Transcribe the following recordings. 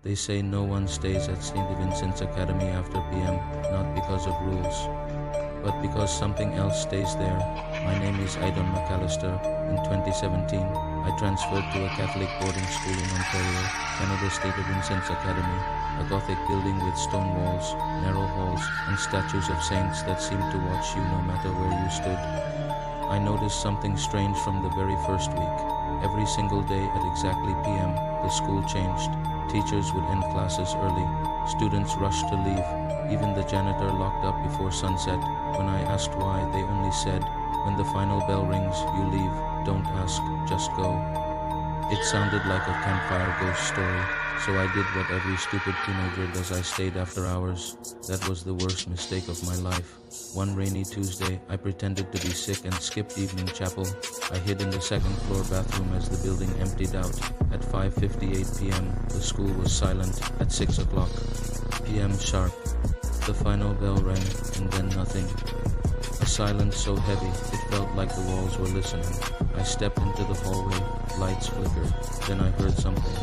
They say no one stays at St. Vincent's Academy after PM, not because of rules, but because something else stays there. My name is Aidan McAllister. In 2017, I transferred to a Catholic boarding school in Ontario, Canada. St. Vincent's Academy, a Gothic building with stone walls, narrow halls, and statues of saints that seemed to watch you no matter where you stood. I noticed something strange from the very first week. Every single day at exactly PM, the school changed. Teachers would end classes early. Students rushed to leave. Even the janitor locked up before sunset. When I asked why, they only said, "When the final bell rings, you leave. Don't ask, just go." It sounded like a campfire ghost story, so I did what every stupid teenager does. I stayed after hours. That was the worst mistake of my life. One rainy Tuesday, I pretended to be sick and skipped evening chapel. I hid in the second floor bathroom as the building emptied out. At 5:58 p.m., the school was silent. At 6 o'clock p.m. sharp, the final bell rang, and then nothing. A silence so heavy, it felt like the walls were listening. I stepped into the hallway, lights flickered. Then I heard something,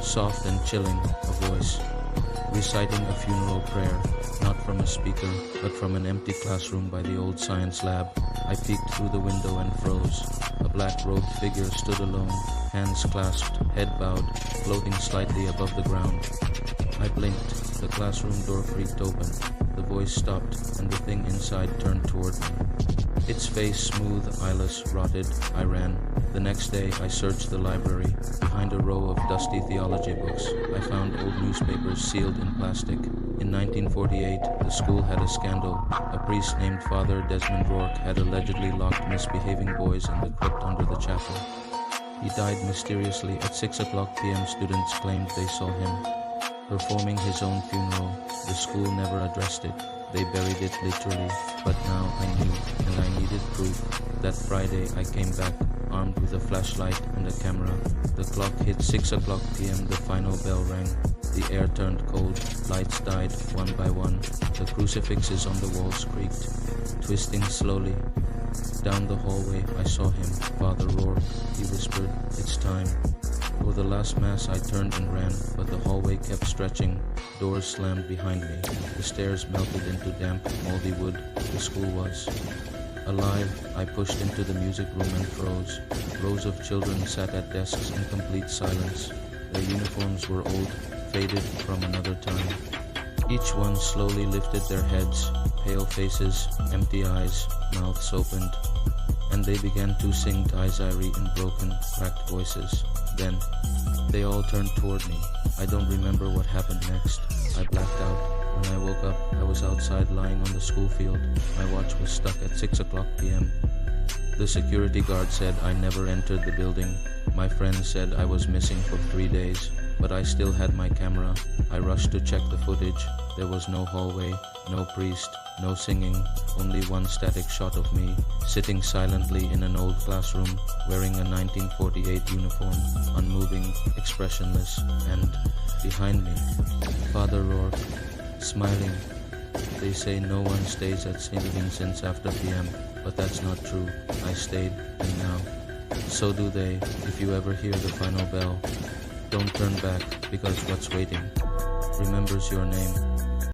soft and chilling, a voice, reciting a funeral prayer, not from a speaker, but from an empty classroom by the old science lab. I peeked through the window and froze. A black-robed figure stood alone, hands clasped, head bowed, floating slightly above the ground. I blinked. The classroom door creaked open. The voice stopped, and the thing inside turned toward me. Its face smooth, eyeless, rotted. I ran. The next day, I searched the library. Behind a row of dusty theology books, I found old newspapers sealed in plastic. In 1948, the school had a scandal. A priest named Father Desmond Rourke had allegedly locked misbehaving boys in the crypt under the chapel. He died mysteriously at 6 o'clock p.m. Students claimed they saw him performing his own funeral. The school never addressed it. They buried it literally. But now I knew, and I needed proof. That Friday I came back, armed with a flashlight and a camera. The clock hit 6 o'clock p.m. The final bell rang. The air turned cold. Lights died one by one. The crucifixes on the walls creaked, twisting slowly. Down the hallway I saw him, Father Rourke. He whispered, "It's time." For the last mass I turned and ran, but the hallway kept stretching. Doors slammed behind me. The stairs melted into damp, moldy wood. The school was alive. I pushed into the music room and froze. Rows of children sat at desks in complete silence. Their uniforms were old, faded from another time. Each one slowly lifted their heads, pale faces, empty eyes, mouths opened, and they began to sing Taizari in broken, cracked voices. Then, they all turned toward me. I don't remember what happened next. I blacked out. When I woke up, I was outside lying on the school field. My watch was stuck at 6 o'clock p.m. The security guard said I never entered the building. My friends said I was missing for 3 days, but I still had my camera. I rushed to check the footage. There was no hallway, no priest, no singing, only one static shot of me, sitting silently in an old classroom, wearing a 1948 uniform, unmoving, expressionless, and behind me, Father Rourke, smiling. They say no one stays at St. Vincent's after PM, but that's not true. I stayed, and now, so do they. If you ever hear the final bell, don't turn back, because what's waiting remembers your name.